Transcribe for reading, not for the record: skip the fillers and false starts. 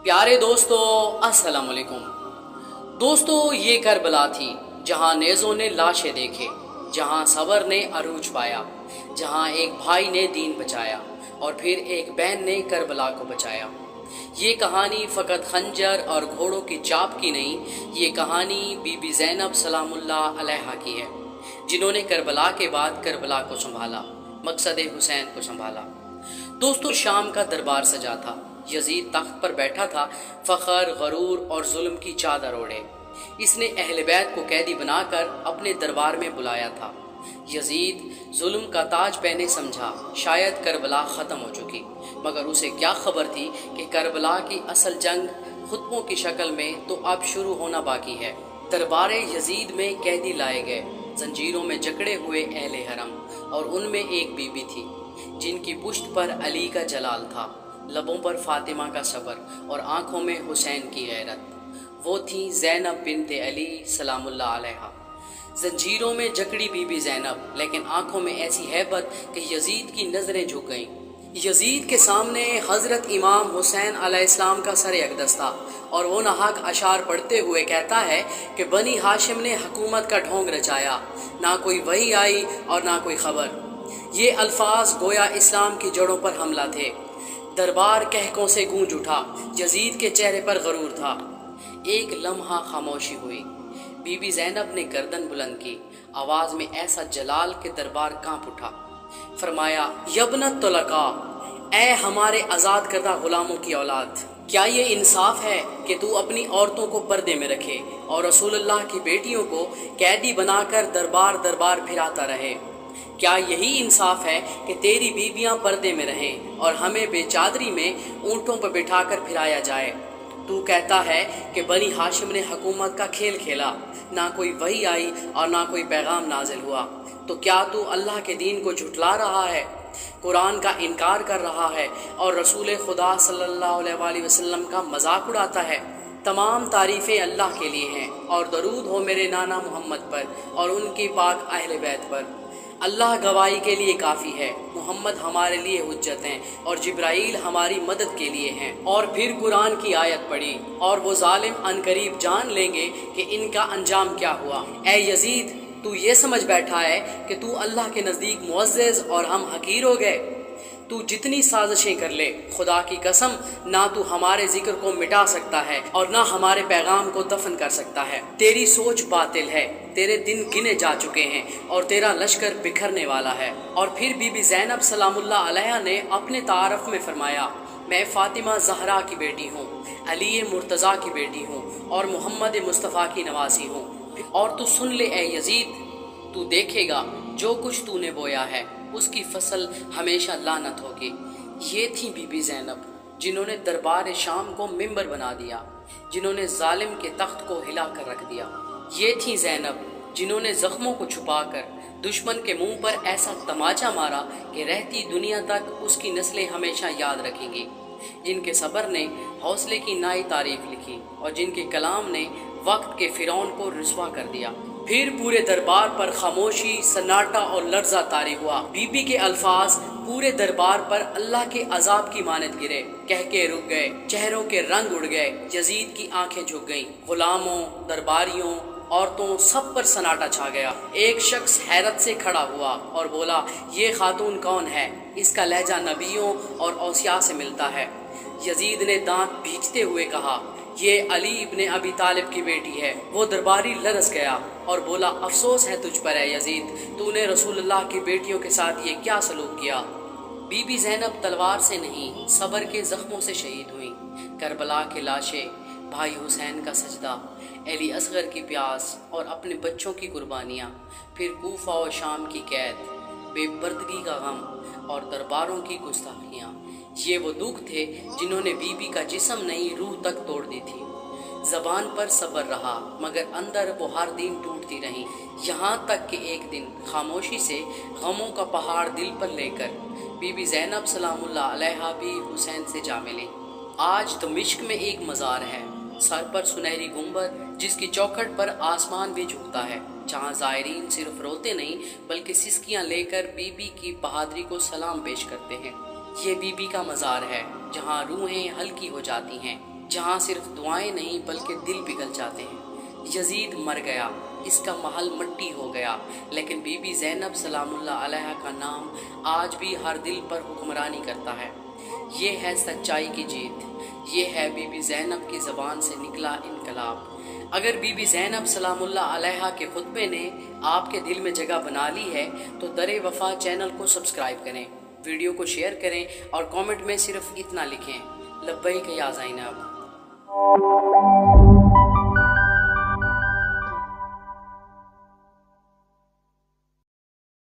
प्यारे दोस्तों, अस्सलाम वालेकुम। दोस्तों, ये करबला थी जहाँ नेज़ों ने लाशें देखे, जहाँ सबर ने अरूज पाया, जहाँ एक भाई ने दीन बचाया और फिर एक बहन ने करबला को बचाया। ये कहानी फ़कत खंजर और घोड़ों की चाप की नहीं, ये कहानी बीबी ज़ैनब सलामुल्लाह अलैहा की है, जिन्होंने करबला के बाद करबला को संभाला, मकसद हुसैन को संभाला। दोस्तों, शाम का दरबार सजा था। यजीद तख्त पर बैठा था, फ़ख्र, गरूर और जुल्म की चादर ओढ़े। इसने अहले बैत को कैदी बनाकर अपने दरबार में बुलाया था। यजीद जुल्म का ताज पहने समझा शायद करबला ख़त्म हो चुकी, मगर उसे क्या खबर थी कि करबला की असल जंग खुतबों की शक्ल में तो अब शुरू होना बाकी है। दरबार यजीद में कैदी लाए गए, जंजीरों में जकड़े हुए अहले हरम, और उनमें एक बीबी थी जिनकी पुश्त पर अली का जलाल था, लबों पर फातिमा का सब्र और आंखों में हुसैन की गैरत। वो थी ज़ैनब बिन्ते अली सलामुल्लाह अलैहा। जंजीरों में जकड़ी बीबी ज़ैनब, लेकिन आंखों में ऐसी हैबत कि यजीद की नज़रें झुक गईं। यजीद के सामने हज़रत इमाम हुसैन अलैहिस्सलाम का सर अक़दस था और वो नाहक अशार पढ़ते हुए कहता है कि बनी हाशिम ने हुकूमत का ढोंग रचाया, ना कोई वही आई और ना कोई खबर। ये अल्फाज गोया इस्लाम की जड़ों पर हमला थे। दरबार कहकों से गूंज उठा, यजीद के चेहरे पर गरूर था। एक लम्हा खामोशी हुई। बीबी ज़ैनब ने गर्दन बुलंद की, आवाज़ में ऐसा जलाल के दरबार कांप उठा। फरमाया, यबनत तुलका, ऐ हमारे आज़ाद करदा गुलामों की औलाद, क्या ये इंसाफ है कि तू अपनी औरतों को पर्दे में रखे और रसूलुल्लाह की बेटियों को कैदी बनाकर दरबार दरबार फिराता रहे? क्या यही इंसाफ है कि तेरी बीबियां पर्दे में रहें और हमें बेचादरी में ऊँटों पर बिठाकर फिराया जाए? तू कहता है कि बनी हाशिम ने हुकूमत का खेल खेला, ना कोई वही आई और ना कोई पैगाम नाजिल हुआ। तो क्या तू अल्लाह के दीन को झुटला रहा है, कुरान का इनकार कर रहा है और रसूल खुदा सल्लल्लाहु अलैहि वसल्लम का मजाक उड़ाता है? तमाम तारीफ़ें अल्लाह के लिए हैं और दरूद हो मेरे नाना मोहम्मद पर और उनकी पाक अहले बैत पर। अल्लाह गवाही के लिए काफ़ी है, मोहम्मद हमारे लिए हुज्जत हैं और जिब्राइल हमारी मदद के लिए हैं। और फिर कुरान की आयत पढ़ी, और वो जालिम अनकरीब जान लेंगे कि इनका अंजाम क्या हुआ। ए यजीद, तू ये समझ बैठा है कि तू अल्लाह के नज़दीक मुअज़्ज़ज़ और हम हकीर हो गए? तू जितनी साजिशें कर ले, खुदा की कसम, ना तू हमारे जिक्र को मिटा सकता है और ना हमारे पैगाम को दफन कर सकता है। तेरी सोच बातिल है, तेरे दिन गिने जा चुके हैं और तेरा लश्कर बिखरने वाला है। और फिर बीबी ज़ैनब सलामुल्लाह अलैहा ने अपने तारफ़ में फरमाया, मैं फ़ातिमा ज़हरा की बेटी हूँ, अली मुर्तज़ा की बेटी हूँ और मोहम्मद मुस्तफ़ा की नवासी हूँ। और तू सुन ले ए यजीद, तू देखेगा जो कुछ तूने बोया है उसकी फसल हमेशा लानत होगी। ये थी बीबी ज़ैनब, जिन्होंने दरबार शाम को मिंबर बना दिया, जिन्होंने जालिम के तख्त को हिला कर रख दिया। ये थी ज़ैनब, जिन्होंने ज़ख्मों को छुपाकर दुश्मन के मुंह पर ऐसा तमाचा मारा कि रहती दुनिया तक उसकी नस्लें हमेशा याद रखेंगी। जिनके सब्र ने हौसले की नाई तारीफ लिखी और जिनके कलाम ने वक्त के फ़िरौन को रुसवा कर दिया। फिर पूरे दरबार पर खामोशी, सन्नाटा और लर्जा तारी हुआ। बीबी के अल्फाज पूरे दरबार पर अल्लाह के अजाब की मानद गिरे, कह के रुक गए, चेहरों के रंग उड़ गए, यजीद की आंखें झुक गईं। गुलामों, दरबारियों, औरतों, सब पर सन्नाटा छा गया। एक शख्स हैरत से खड़ा हुआ और बोला, ये खातून कौन है? इसका लहजा नबियों और औसिया से मिलता है। यजीद ने दांत भींचते हुए कहा, ये अली इब्ने अबी तालिब की बेटी है। वो दरबारी लरस गया और बोला, अफसोस है तुझ पर है यजीद, तूने रसूलुल्लाह की बेटियों के साथ ये क्या सलूक किया? बीबी ज़ैनब तलवार से नहीं, सब्र के ज़ख्मों से शहीद हुई। करबला के लाशें, भाई हुसैन का सजदा, अली असगर की प्यास और अपने बच्चों की कुर्बानियाँ, फिर कूफा और शाम की कैद, बेपर्दगी का गम और दरबारों की गुस्ताखियाँ। ये वो दुख थे जिन्होंने बीबी का जिस्म नहीं, रूह तक तोड़ दी थी। ज़बान पर सब्र रहा, मगर अंदर वो हर दिन टूटती रही, यहाँ तक कि एक दिन खामोशी से गमों का पहाड़ दिल पर लेकर बीबी ज़ैनब सलामुल्लाह अलैहा भी हुसैन से जा मिली। आज दमिश्क में एक मज़ार है, सर पर सुनहरी गुंबद, जिसकी चौखट पर आसमान भी झुकता है, जहाँ ज़ायरीन सिर्फ रोते नहीं बल्कि सिसकियाँ लेकर बीबी की बहादुरी को सलाम पेश करते हैं। ये बीबी का मज़ार है, जहाँ रूहें हल्की हो जाती हैं, جہاں صرف دعائیں نہیں بلکہ دل پگھل جاتے ہیں۔ یزید مر گیا، اس کا محل مٹی ہو گیا، لیکن بی بی زینب سلام اللہ علیہا کا نام آج بھی ہر دل پر حکمرانی کرتا ہے۔ یہ ہے سچائی کی جیت، یہ ہے بی بی زینب کی زبان سے نکلا انقلاب۔ اگر بی بی زینب سلام اللہ علیہا کے خطبے نے آپ کے دل میں جگہ بنا لی ہے تو در وفا چینل کو سبسکرائب کریں، ویڈیو کو شیئر کریں اور کامنٹ میں صرف اتنا لکھیں: لبیک یا زینب۔